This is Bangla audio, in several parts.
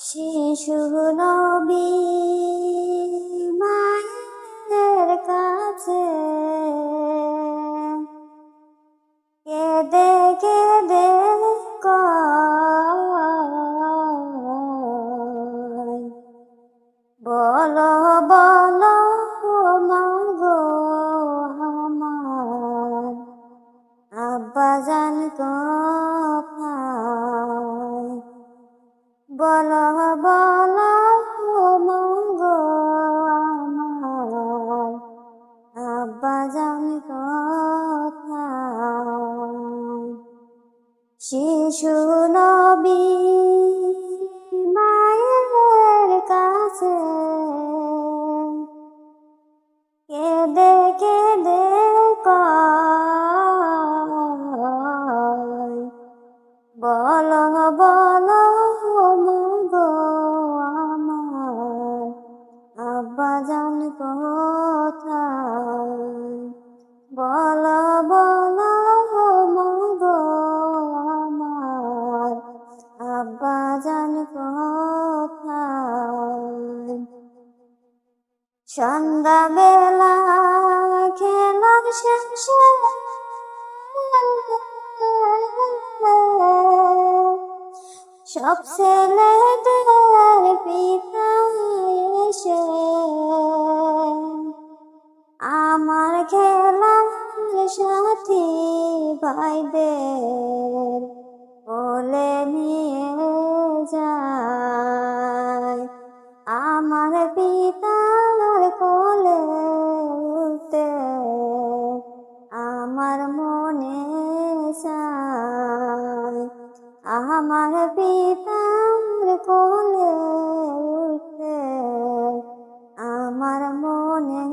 শিশু নবী মায়ের কাছে কেঁদে কেঁদে কয়, বলো বলো মাগো আমার আব্বাজান কোথায়। বলো বলো মাগো আমার আব্বাজান কোথায়। শিশু নবী মায়ের কাছে কেঁদে কেঁদে কয়, বলো বলো মাগো আমার আব্বাজান কোথায়। বলো বলো মাগো আমার আব্বাজান কোথায়। সন্ধ্যাবেলা খেলার শেষে সব ছেলেদের পিতা এসে আমার খেলার সাথী ভাইদের কোলে নিয়ে যায়। আমার পিতার কোলে উঠতে আমার মনে চায়। আমার পিতার কোলে উঠতে আমার মনে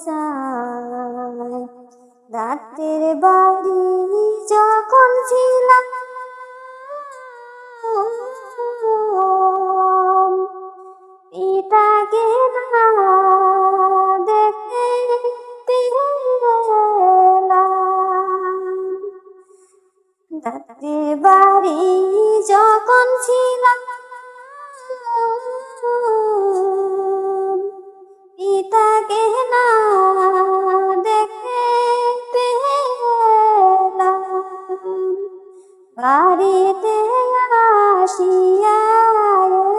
চায়। রাতের বাড়ি যখন ছিলাম পিতাকে না দেখতে পেলাম। রাতের বাড়ি যখন ছিলাম পিতাকে না দেখতে পেলাম। বাড়িতে আসিয়া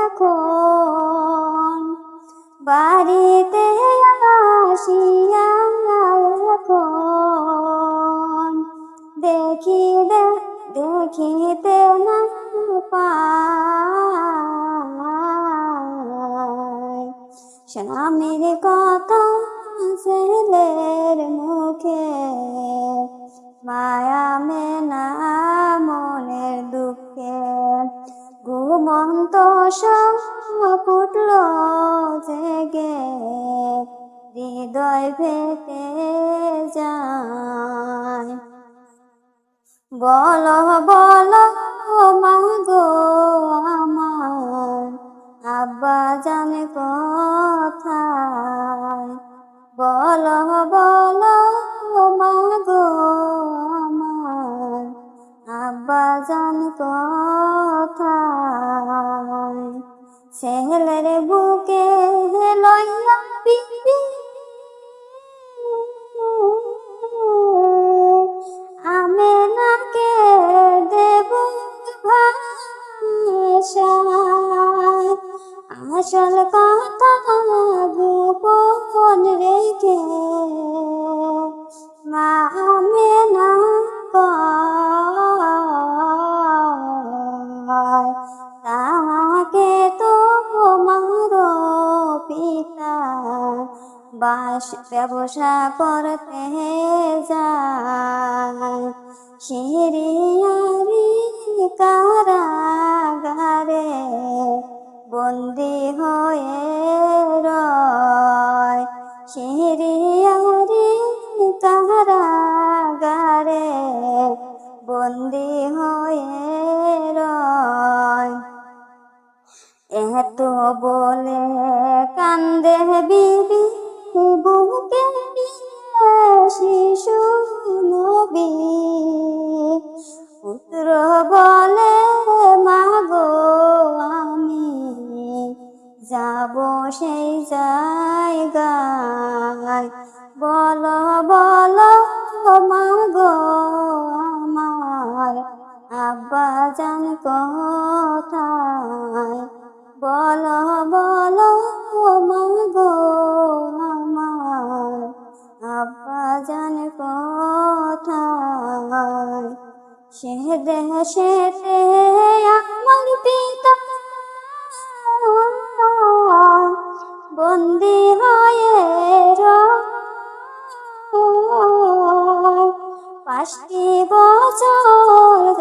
এখন বাড়িতে আসিয়া এখন দেখিতে না পাই। স্বামীর কথা ছেলের মুখে মায়া মেনা মনের দুঃখে ঘুমন্ত সব উঠল জেগে হৃদয় ফেটে যায়। বলো বলো মাগো আমার আব্বাজান কোথায়। বলো বলো মাগো আমার আব্বাজান কোথায়। ছেলের বুকে লইয়া বিবি আমেনাকে দেব ভাষায়। আসল কথা গোপন রেখে মা আমেনা কয়, তাকে তো তোমার পিতা ব্যবসা করতে যায়। সিরিয়ারি কারাগারে বন্দি হয়ে রয়। সিরিয়ারি কারাগারে বন্দি হয়ে রয়। এত বলে কান্দে বিবি বুকে নিয়ে শিশু নবী। পুত্র বলে মাগো আমি যাব সেই জায়গায়। বলো বলো মাগো আমার আব্বা জান কোথায়? বলো বলো মাগো আমার আব্বা জান কোথায়? সে দেশেতে আমার পিতা বন্দি হয়ে রয়। 5টি বছর